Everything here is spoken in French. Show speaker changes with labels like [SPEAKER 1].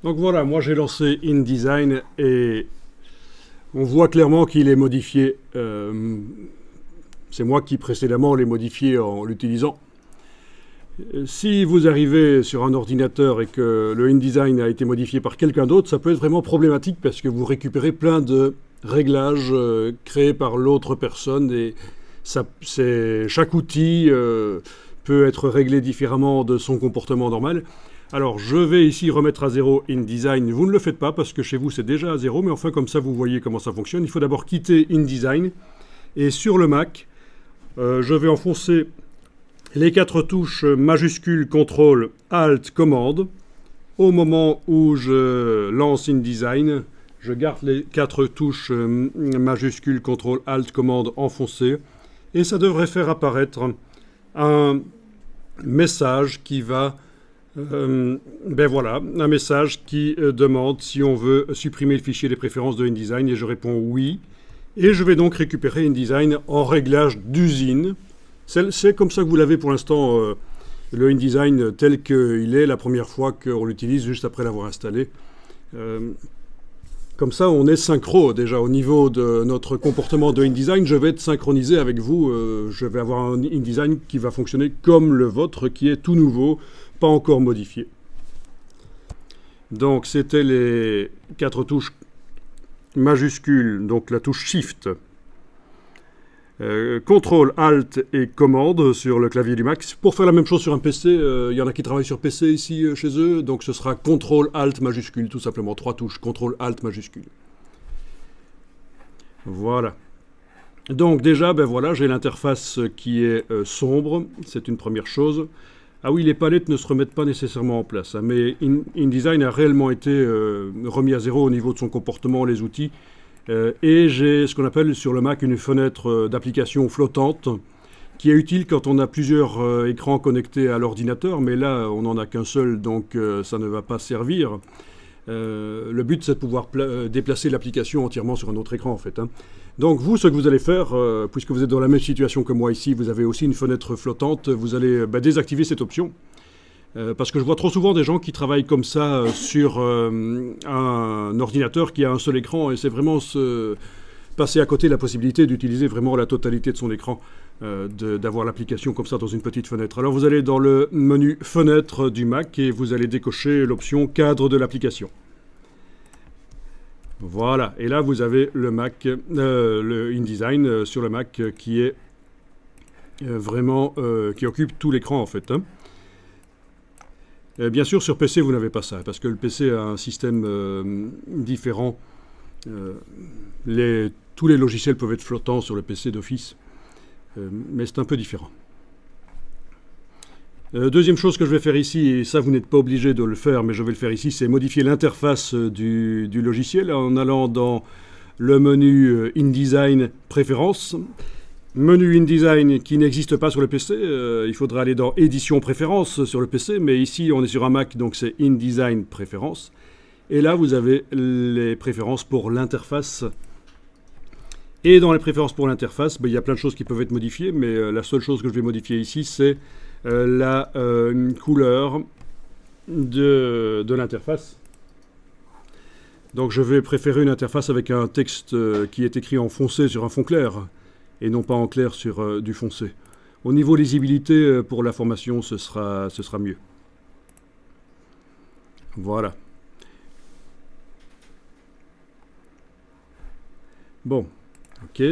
[SPEAKER 1] Donc voilà, moi j'ai lancé InDesign et on voit clairement qu'il est modifié. C'est moi qui précédemment l'ai modifié en l'utilisant. Si vous arrivez sur un ordinateur et que le InDesign a été modifié par quelqu'un d'autre, ça peut être vraiment problématique parce que vous récupérez plein de réglages créés par l'autre personne et chaque outil peut être réglé différemment de son comportement normal. Alors je vais ici remettre à zéro InDesign. Vous ne le faites pas parce que chez vous c'est déjà à zéro, mais enfin comme ça vous voyez comment ça fonctionne. Il faut d'abord quitter InDesign et sur le Mac, je vais enfoncer les 4 touches majuscules CTRL, ALT, commande. Au moment où je lance InDesign, je garde les 4 touches majuscules CTRL, ALT, commande enfoncées. Et ça devrait faire apparaître un message qui va... ben voilà, un message qui demande si on veut supprimer le fichier des préférences de InDesign. Et je réponds oui. Et je vais donc récupérer InDesign en réglage d'usine. C'est comme ça que vous l'avez pour l'instant, le InDesign tel qu'il est la première fois qu'on l'utilise, juste après l'avoir installé. Comme ça, on est synchro déjà au niveau de notre comportement de InDesign. Je vais être synchronisé avec vous. Je vais avoir un InDesign qui va fonctionner comme le vôtre, qui est tout nouveau, pas encore modifié. Donc, c'était les 4 touches majuscules, donc la touche Shift. CTRL, ALT et commande sur le clavier du Mac. Pour faire la même chose sur un PC, il y en a qui travaillent sur PC ici chez eux, donc ce sera CTRL, ALT majuscule, tout simplement. 3 touches, CTRL, ALT majuscule. Voilà. Donc déjà, ben voilà, j'ai l'interface qui est sombre, c'est une première chose. Ah oui, les palettes ne se remettent pas nécessairement en place, hein, mais InDesign a réellement été remis à zéro au niveau de son comportement, les outils. Et j'ai ce qu'on appelle sur le Mac une fenêtre d'application flottante qui est utile quand on a plusieurs écrans connectés à l'ordinateur, mais là on n'en a qu'un seul, donc ça ne va pas servir. Le but c'est de pouvoir déplacer l'application entièrement sur un autre écran en fait, hein. Donc vous, ce que vous allez faire, puisque vous êtes dans la même situation que moi ici, vous avez aussi une fenêtre flottante, vous allez désactiver cette option. Parce que je vois trop souvent des gens qui travaillent comme ça sur un ordinateur qui a un seul écran et c'est vraiment se passer à côté de la possibilité d'utiliser vraiment la totalité de son écran, d'avoir l'application comme ça dans une petite fenêtre. Alors vous allez dans le menu fenêtre du Mac et vous allez décocher l'option cadre de l'application. Voilà, et là vous avez le Mac, le InDesign sur le Mac qui est vraiment, qui occupe tout l'écran en fait, hein. Bien sûr, sur PC, vous n'avez pas ça, parce que le PC a un système différent. Tous les logiciels peuvent être flottants sur le PC d'Office, mais c'est un peu différent. Deuxième chose que je vais faire ici, et ça vous n'êtes pas obligé de le faire, mais je vais le faire ici, c'est modifier l'interface du logiciel en allant dans le menu InDesign Préférences. Menu InDesign qui n'existe pas sur le PC, il faudra aller dans Édition Préférences sur le PC, mais ici on est sur un Mac, donc c'est InDesign Préférences. Et là vous avez les préférences pour l'interface. Et dans les préférences pour l'interface, il y a plein de choses qui peuvent être modifiées, mais la seule chose que je vais modifier ici, c'est la couleur de l'interface. Donc je vais préférer une interface avec un texte qui est écrit en foncé sur un fond clair, et non pas en clair sur du foncé. Au niveau lisibilité, pour la formation, ce sera mieux. Voilà. Bon, ok.